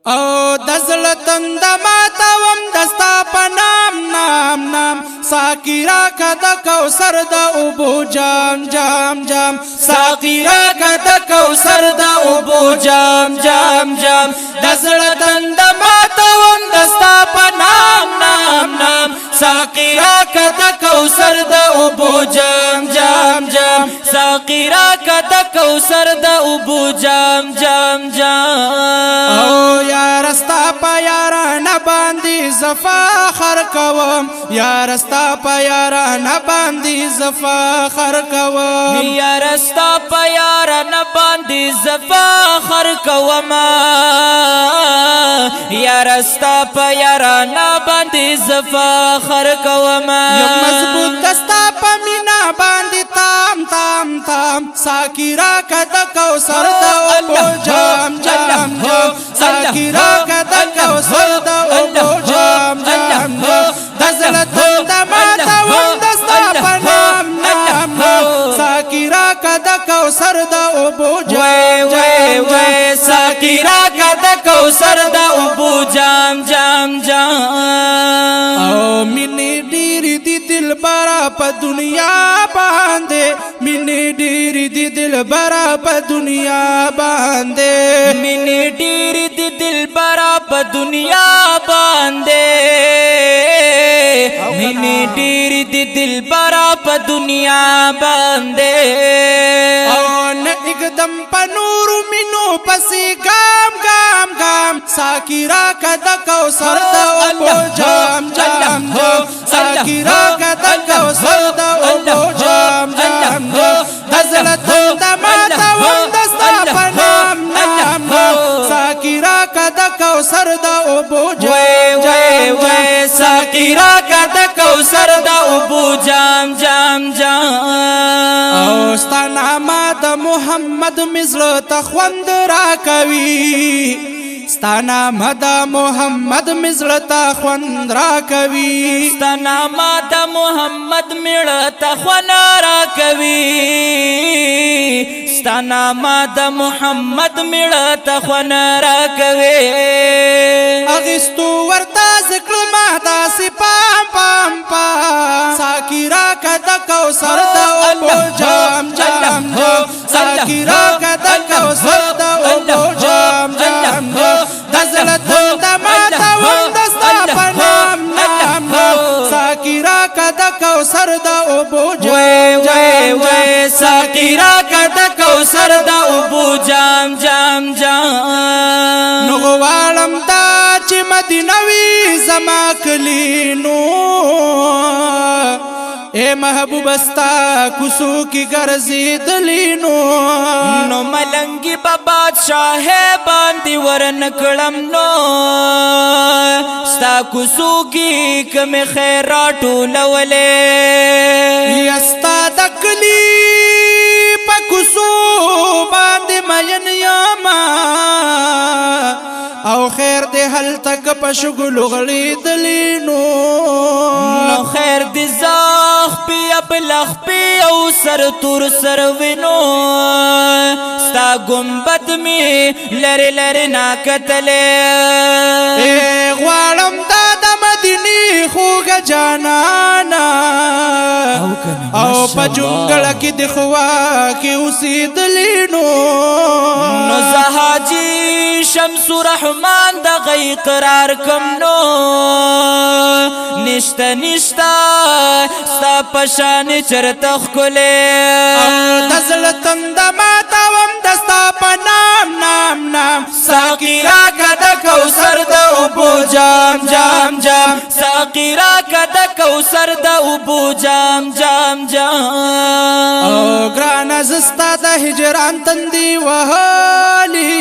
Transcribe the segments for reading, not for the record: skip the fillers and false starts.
او دزل تند ماتا وم دستا پا نام نام نام ساقی را کد کوثر دا ابو جام جام جام ساقی را کد کوثر دا ابو جام جام جام دزل تند ماتا وم دستا پا نام نام نام ساقی را کد کوثر دا ابو جام جام جام ساقی را کد کوثر دا ابو جام جام جام یا رستا پا یاران باندی زفاخر کوم یا رستا پا یاران باندی زفاخر کوم یا رستا پا یاران باندی زفاخر کوم یا رستا پا یاران باندی زفاخر کوم یا مضبوط دستا پا مینا باندی تام تام تام ساکی را کد کوثر دا ابو جام جام جام ساکی را کد کوثر دا ابو جام جام جام دزل تند ماتا وم دستا پا نام نام نام ساکی را کد کوثر دا ابو جام جام جام ساکی را کد کوثر دا ابو جام جام جام او منی ډیر دی دل برا په دنیا باندې منی ډیر دی دل برا په دنیا باندې منی ډیر دی دل برا په دنیا باندې منی ډیر دی دل برا په دنیا باندې او نه اقدم په نور مینو پسې ګام ګام ګام ساکی را کد کوثر دا ابو جام جام جام ساکی را کد کوثر دا ابو جام جام جام دزل تند ماتا وم دستا په نام نام نام ساکی را کد کوثر دا ابو جام جام جام ساکی را کد کوثر دا ابو جام جام جام او ستا نامه د محمد مزل تخوند را کوي ستا نامه د محمد مزل تخوند را کوي ستا نامه د محمد مړه تخوند را کوي ستا نامه د محمد مړه تخوند را کوي اغستو ورتا ذکر ما داسې پام پام پام ساکی را کد کوثر دا ابو جام جام جام ساکی را کد کوثر دا ابو جام جام جام دزل تند ماتا وم دستا په نام نام نام ساکی را کد کوثر دا ابو جام جام جام ساکی را کد کوثر دا ابو جام جام جام نو غوالم دا چې مدینه وی زما کلینو اے محبوب استا کوسو کی ګرځېدلی نو ملنګي په بادشاہ باندې ورنکړم نو ستا کوسو کی کم خیرات ټولولې یستا دکلی په کوسو باندې مین یما او خیر دې هل تک په شګل غړېدلی نو خیر دې زاخ پی ابلخ پی او سر تور سر وینو ستا گنبد می لری لری نا کتلې غواړم دا د مدینی خوږه جانانا او په جونګړه کې د خوا کې اوسېدلی نو زهاجی شمس رحمان د غی قرار کم نو نشتا نشتا ستا پشان چرته ښکلې دزل تند ماتا وم دستا په نام نام نام ساقی را کد کوثر د ابو جام جام جام ساقی را کد کوثر د ابو جام جام جام او ګران زستا د هجران تندي وهالیم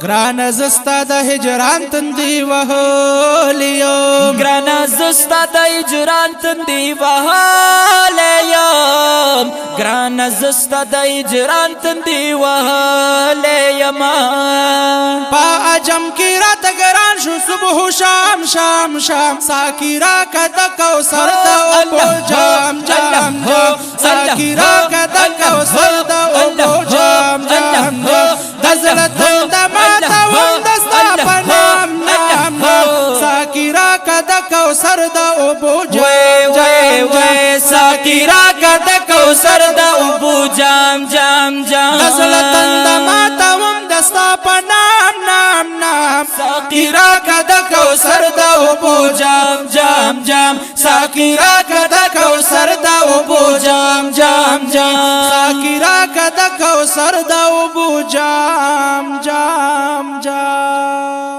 ګران زستا د هجران تندي وهالیم ګران زستا د هجران تندي وهالیم ګران زستا د هجران تندي وهالیم پا عجم کی رات ګران شو صبح شام شام شام ساکی را کد کوثر د ابو جام جام جام ساکی را کد کوثر د ابو جام جام جام دزل تند ماتا کوثر د اوبو جام جام جام نزل تند ماتا وم دستا په نام نام نام ساقی راکه د کوثر د اوبو جام جام جام ساقی راکه د کوثر د اوبو جام جام جام ساقی راکه د کوثر د اوبو جام جام جام